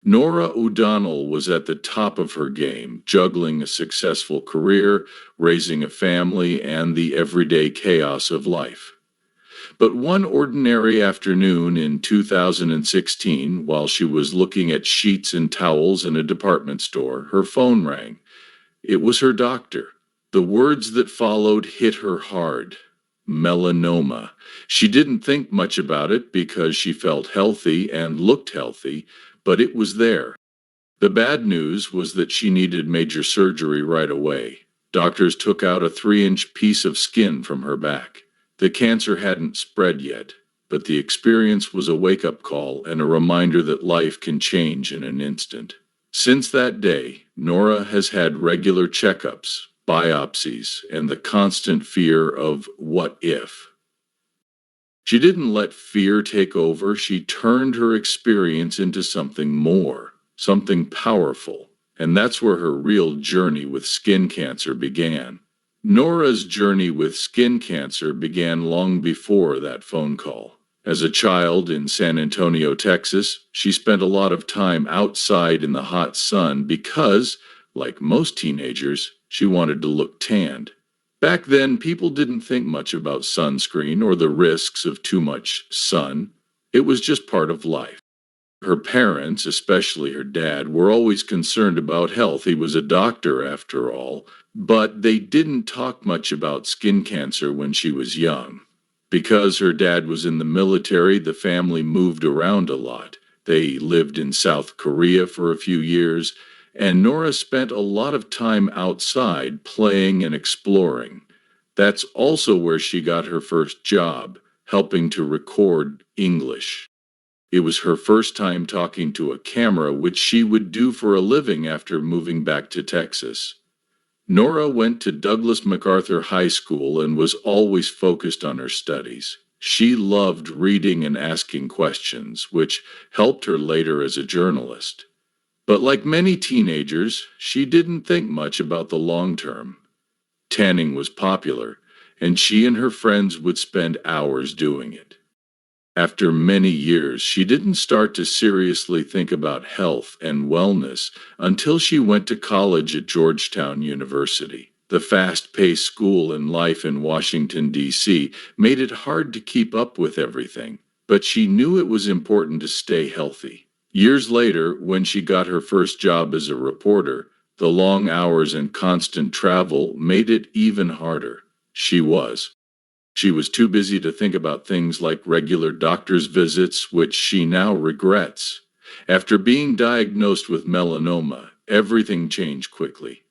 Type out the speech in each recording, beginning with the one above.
Norah O'Donnell was at the top of her game, juggling a successful career, raising a family, and the everyday chaos of life. But one ordinary afternoon in 2016, while she was looking at sheets and towels in a department store, her phone rang. It was her doctor. The words that followed hit her hard. Melanoma. She didn't think much about it because she felt healthy and looked healthy, but it was there. The bad news was that she needed major surgery right away. Doctors took out a 3-inch piece of skin from her back. The cancer hadn't spread yet, but the experience was a wake-up call and a reminder that life can change in an instant. Since that day, Norah has had regular checkups, biopsies, and the constant fear of what if. She didn't let fear take over, she turned her experience into something more, something powerful, and that's where her real journey with skin cancer began. Norah's journey with skin cancer began long before that phone call. As a child in San Antonio, Texas, she spent a lot of time outside in the hot sun because, like most teenagers, she wanted to look tanned. Back then, people didn't think much about sunscreen or the risks of too much sun. It was just part of life. Her parents, especially her dad, were always concerned about health. He was a doctor, after all, but they didn't talk much about skin cancer when she was young. Because her dad was in the military, the family moved around a lot. They lived in South Korea for a few years, and Norah spent a lot of time outside playing and exploring. That's also where she got her first job, helping to record English. It was her first time talking to a camera, which she would do for a living after moving back to Texas. Norah went to Douglas MacArthur High School and was always focused on her studies. She loved reading and asking questions, which helped her later as a journalist. But like many teenagers, she didn't think much about the long term. Tanning was popular, and she and her friends would spend hours doing it. After many years, she didn't start to seriously think about health and wellness until she went to college at Georgetown University. The fast-paced school and life in Washington, D.C. made it hard to keep up with everything, but she knew it was important to stay healthy. Years later, when she got her first job as a reporter, the long hours and constant travel made it even harder. She was too busy to think about things like regular doctor's visits, which she now regrets. After being diagnosed with melanoma, everything changed quickly.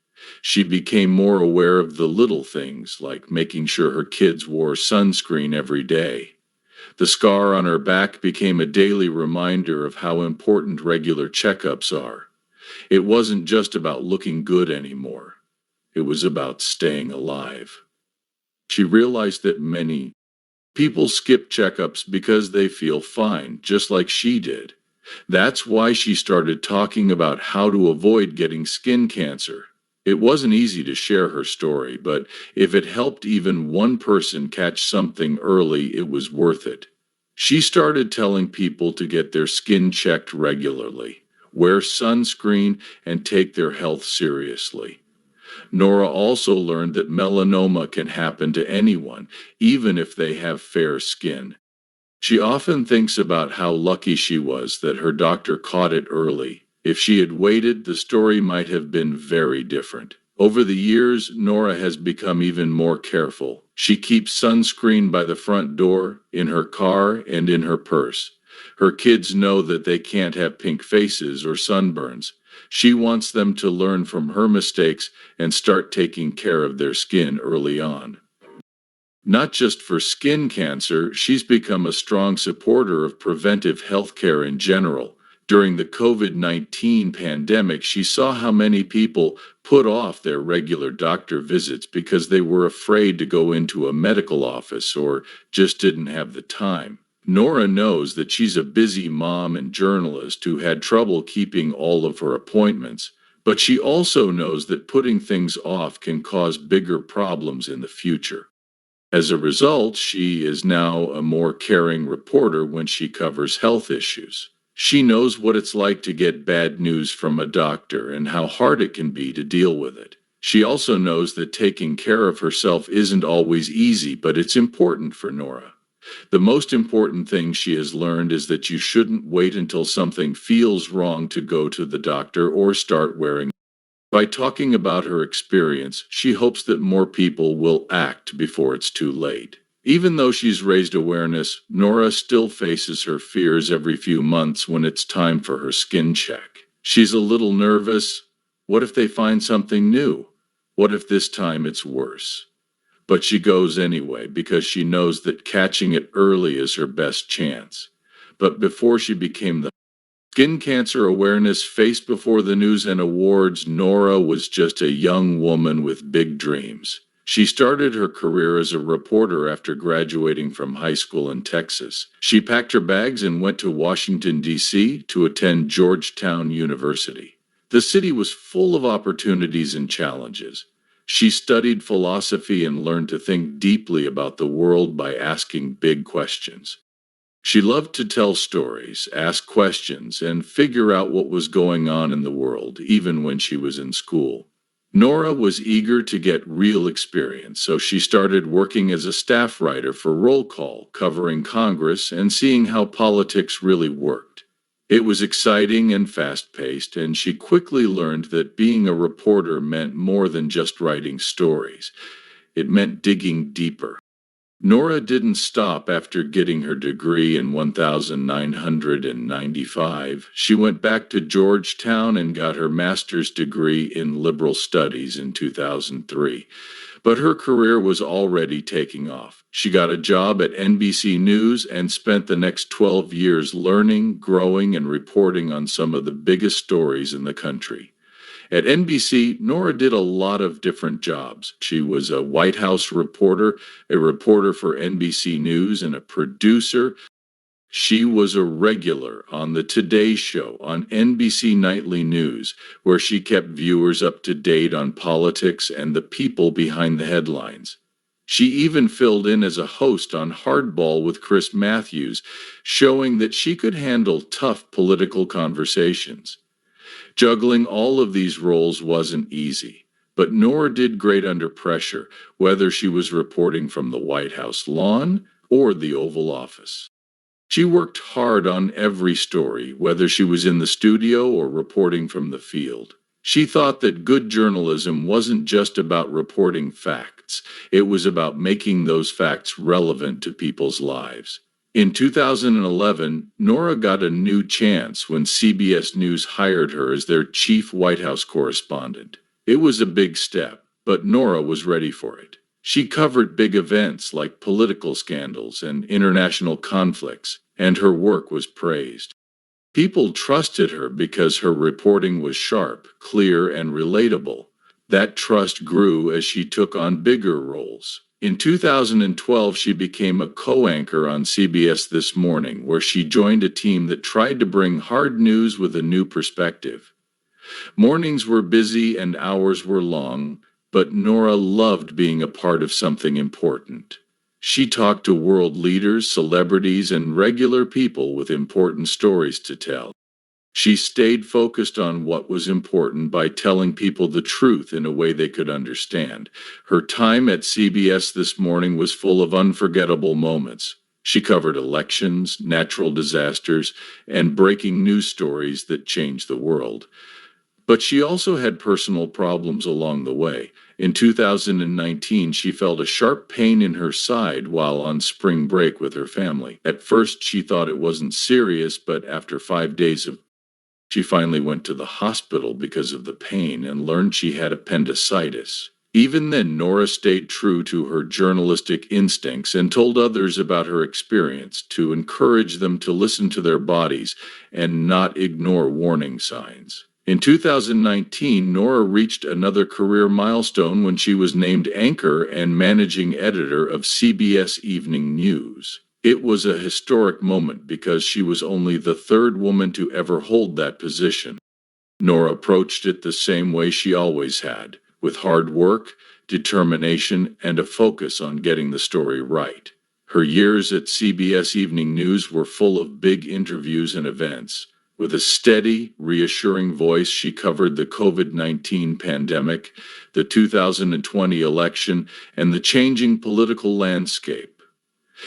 She became more aware of the little things, like making sure her kids wore sunscreen every day. The scar on her back became a daily reminder of how important regular checkups are. It wasn't just about looking good anymore. It was about staying alive. She realized that many people skip checkups because they feel fine, just like she did. That's why she started talking about how to avoid getting skin cancer. It wasn't easy to share her story, but if it helped even one person catch something early, it was worth it. She started telling people to get their skin checked regularly, wear sunscreen, and take their health seriously. Norah also learned that melanoma can happen to anyone, even if they have fair skin. She often thinks about how lucky she was that her doctor caught it early. If she had waited, the story might have been very different. Over the years, Norah has become even more careful. She keeps sunscreen by the front door, in her car, and in her purse. Her kids know that they can't have pink faces or sunburns. She wants them to learn from her mistakes and start taking care of their skin early on. Not just for skin cancer, she's become a strong supporter of preventive health care in general. During the COVID-19 pandemic, she saw how many people put off their regular doctor visits because they were afraid to go into a medical office or just didn't have the time. Norah knows that she's a busy mom and journalist who had trouble keeping all of her appointments, but she also knows that putting things off can cause bigger problems in the future. As a result, she is now a more caring reporter when she covers health issues. She knows what it's like to get bad news from a doctor and how hard it can be to deal with it. She also knows that taking care of herself isn't always easy, but it's important for Norah. The most important thing she has learned is that you shouldn't wait until something feels wrong to go to the doctor or start wearing. By talking about her experience, she hopes that more people will act before it's too late. Even though she's raised awareness, Norah still faces her fears every few months when it's time for her skin check. She's a little nervous. What if they find something new? What if this time it's worse? But she goes anyway because she knows that catching it early is her best chance. But before she became the Skin Cancer Awareness Face before the news and awards, Norah was just a young woman with big dreams. She started her career as a reporter after graduating from high school in Texas. She packed her bags and went to Washington, D.C. to attend Georgetown University. The city was full of opportunities and challenges. She studied philosophy and learned to think deeply about the world by asking big questions. She loved to tell stories, ask questions, and figure out what was going on in the world, even when she was in school. Norah was eager to get real experience, so she started working as a staff writer for Roll Call, covering Congress and seeing how politics really worked. It was exciting and fast-paced, and she quickly learned that being a reporter meant more than just writing stories. It meant digging deeper. Norah didn't stop after getting her degree in 1995. She went back to Georgetown and got her master's degree in liberal studies in 2003. But her career was already taking off. She got a job at NBC News and spent the next 12 years learning, growing, and reporting on some of the biggest stories in the country. At NBC, Norah did a lot of different jobs. She was a White House reporter, a reporter for NBC News, and a producer. She was a regular on the Today Show on NBC Nightly News, where she kept viewers up to date on politics and the people behind the headlines. She even filled in as a host on Hardball with Chris Matthews, showing that she could handle tough political conversations. Juggling all of these roles wasn't easy, but Norah did great under pressure, whether she was reporting from the White House lawn or the Oval Office. She worked hard on every story, whether she was in the studio or reporting from the field. She thought that good journalism wasn't just about reporting facts, it was about making those facts relevant to people's lives. In 2011, Norah got a new chance when CBS News hired her as their chief White House correspondent. It was a big step, but Norah was ready for it. She covered big events like political scandals and international conflicts, and her work was praised. People trusted her because her reporting was sharp, clear, and relatable. That trust grew as she took on bigger roles. In 2012, she became a co-anchor on CBS This Morning, where she joined a team that tried to bring hard news with a new perspective. Mornings were busy and hours were long, but Norah loved being a part of something important. She talked to world leaders, celebrities, and regular people with important stories to tell. She stayed focused on what was important by telling people the truth in a way they could understand. Her time at CBS This Morning was full of unforgettable moments. She covered elections, natural disasters, and breaking news stories that changed the world. But she also had personal problems along the way. In 2019, she felt a sharp pain in her side while on spring break with her family. At first, she thought it wasn't serious, but after 5 days she finally went to the hospital because of the pain and learned she had appendicitis. Even then, Norah stayed true to her journalistic instincts and told others about her experience to encourage them to listen to their bodies and not ignore warning signs. In 2019, Norah reached another career milestone when she was named anchor and managing editor of CBS Evening News. It was a historic moment because she was only the third woman to ever hold that position. Norah approached it the same way she always had, with hard work, determination, and a focus on getting the story right. Her years at CBS Evening News were full of big interviews and events. With a steady, reassuring voice, she covered the COVID-19 pandemic, the 2020 election, and the changing political landscape.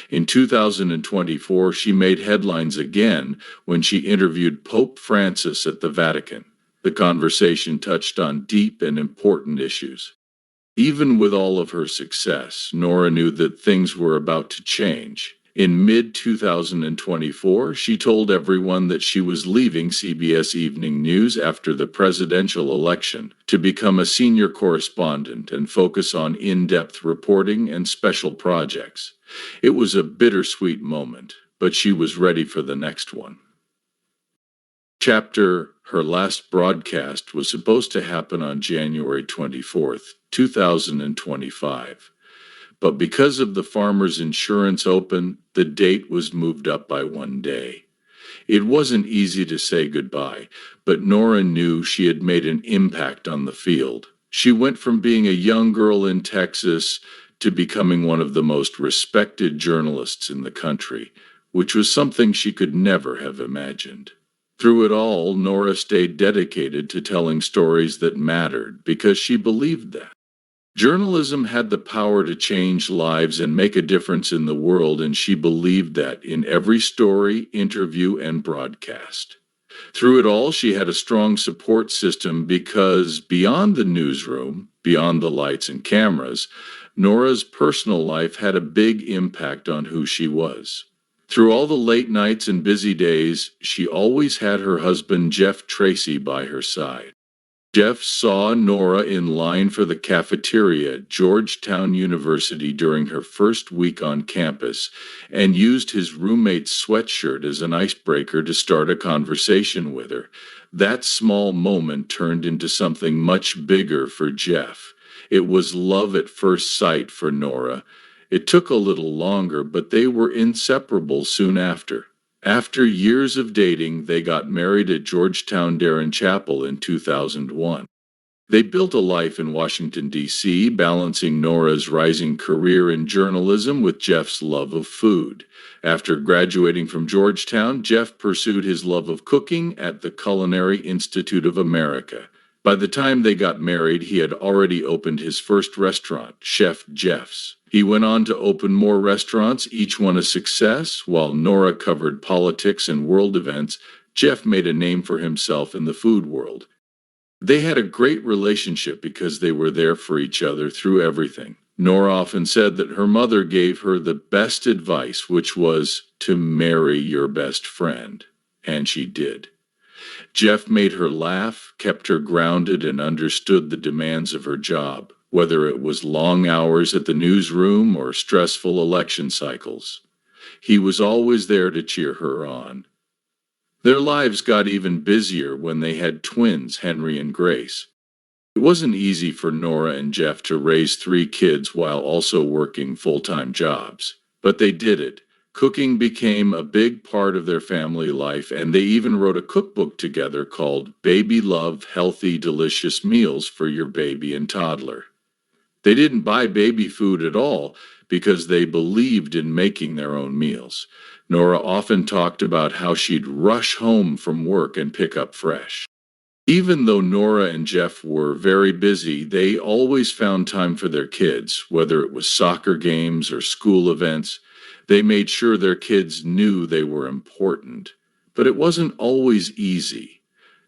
In 2024, she made headlines again when she interviewed Pope Francis at the Vatican. The conversation touched on deep and important issues. Even with all of her success, Norah knew that things were about to change. In mid-2024, she told everyone that she was leaving CBS Evening News after the presidential election to become a senior correspondent and focus on in-depth reporting and special projects. It was a bittersweet moment, but she was ready for the next one. Her last broadcast was supposed to happen on January 24th, 2025. But because of the Farmers Insurance Open, the date was moved up by one day. It wasn't easy to say goodbye, but Norah knew she had made an impact on the field. She went from being a young girl in Texas to becoming one of the most respected journalists in the country, which was something she could never have imagined. Through it all, Norah stayed dedicated to telling stories that mattered because she believed that journalism had the power to change lives and make a difference in the world, and she believed that in every story, interview, and broadcast. Through it all, she had a strong support system because beyond the newsroom, beyond the lights and cameras, Norah's personal life had a big impact on who she was. Through all the late nights and busy days, she always had her husband Jeff Tracy by her side. Jeff saw Norah in line for the cafeteria at Georgetown University during her first week on campus and used his roommate's sweatshirt as an icebreaker to start a conversation with her. That small moment turned into something much bigger for Jeff. It was love at first sight for Norah. It took a little longer, but they were inseparable soon after. After years of dating, they got married at Georgetown Darren Chapel in 2001. They built a life in Washington, D.C., balancing Norah's rising career in journalism with Jeff's love of food. After graduating from Georgetown, Jeff pursued his love of cooking at the Culinary Institute of America. By the time they got married, he had already opened his first restaurant, Chef Jeff's. He went on to open more restaurants, each one a success. While Norah covered politics and world events, Jeff made a name for himself in the food world. They had a great relationship because they were there for each other through everything. Norah often said that her mother gave her the best advice, which was to marry your best friend. And she did. Jeff made her laugh, kept her grounded, and understood the demands of her job, whether it was long hours at the newsroom or stressful election cycles. He was always there to cheer her on. Their lives got even busier when they had twins, Henry and Grace. It wasn't easy for Norah and Jeff to raise 3 kids while also working full-time jobs, but they did it. Cooking became a big part of their family life, and they even wrote a cookbook together called Baby Love Healthy Delicious Meals for Your Baby and Toddler. They didn't buy baby food at all because they believed in making their own meals. Norah often talked about how she'd rush home from work and pick up fresh. Even though Norah and Jeff were very busy, they always found time for their kids, whether it was soccer games or school events. They made sure their kids knew they were important. But it wasn't always easy.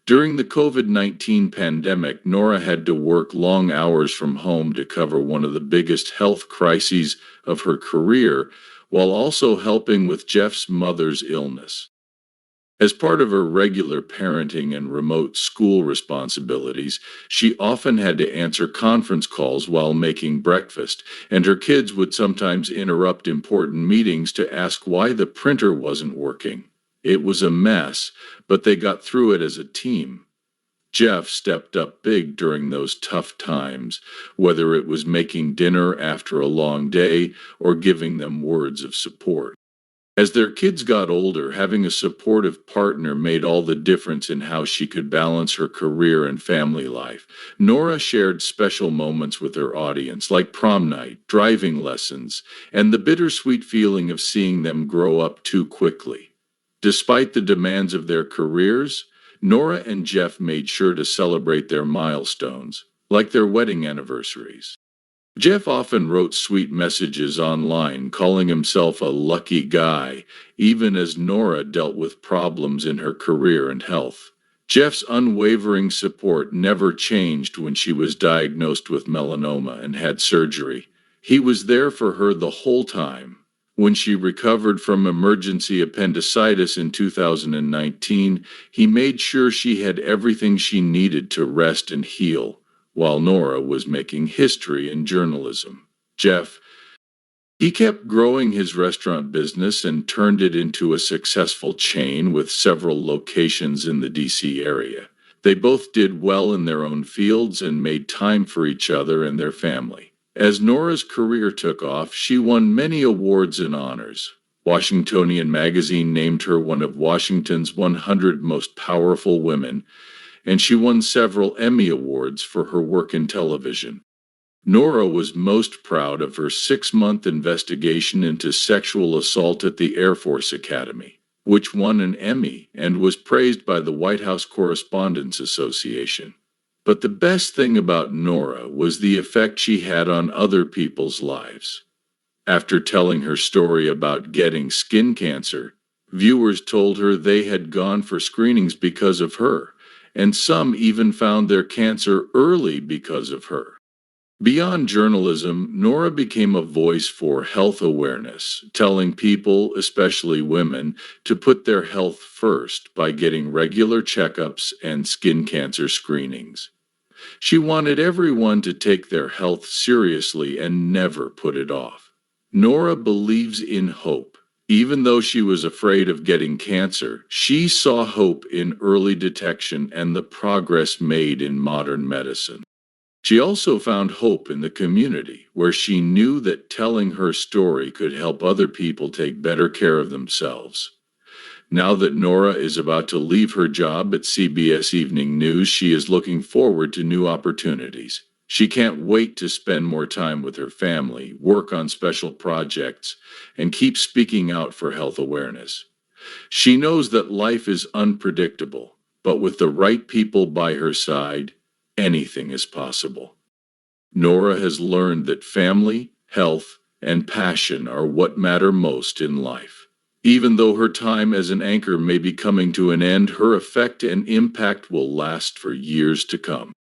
During the COVID-19 pandemic, Norah had to work long hours from home to cover one of the biggest health crises of her career, while also helping with Jeff's mother's illness. As part of her regular parenting and remote school responsibilities, she often had to answer conference calls while making breakfast, and her kids would sometimes interrupt important meetings to ask why the printer wasn't working. It was a mess, but they got through it as a team. Jeff stepped up big during those tough times, whether it was making dinner after a long day or giving them words of support. As their kids got older, having a supportive partner made all the difference in how she could balance her career and family life. Norah shared special moments with her audience, like prom night, driving lessons, and the bittersweet feeling of seeing them grow up too quickly. Despite the demands of their careers, Norah and Jeff made sure to celebrate their milestones, like their wedding anniversaries. Jeff often wrote sweet messages online, calling himself a lucky guy, even as Norah dealt with problems in her career and health. Jeff's unwavering support never changed when she was diagnosed with melanoma and had surgery. He was there for her the whole time. When she recovered from emergency appendicitis in 2019, he made sure she had everything she needed to rest and heal while Norah was making history in journalism. Jeff, he kept growing his restaurant business and turned it into a successful chain with several locations in the DC area. They both did well in their own fields and made time for each other and their family. As Norah's career took off, she won many awards and honors. Washingtonian magazine named her one of Washington's 100 most powerful women, and she won several Emmy Awards for her work in television. Norah was most proud of her 6-month investigation into sexual assault at the Air Force Academy, which won an Emmy and was praised by the White House Correspondents Association. But the best thing about Norah was the effect she had on other people's lives. After telling her story about getting skin cancer, viewers told her they had gone for screenings because of her, and some even found their cancer early because of her. Beyond journalism, Norah became a voice for health awareness, telling people, especially women, to put their health first by getting regular checkups and skin cancer screenings. She wanted everyone to take their health seriously and never put it off. Norah believes in hope. Even though she was afraid of getting cancer, she saw hope in early detection and the progress made in modern medicine. She also found hope in the community, where she knew that telling her story could help other people take better care of themselves. Now that Norah is about to leave her job at CBS Evening News, she is looking forward to new opportunities. She can't wait to spend more time with her family, work on special projects, and keep speaking out for health awareness. She knows that life is unpredictable, but with the right people by her side, anything is possible. Norah has learned that family, health, and passion are what matter most in life. Even though her time as an anchor may be coming to an end, her effect and impact will last for years to come.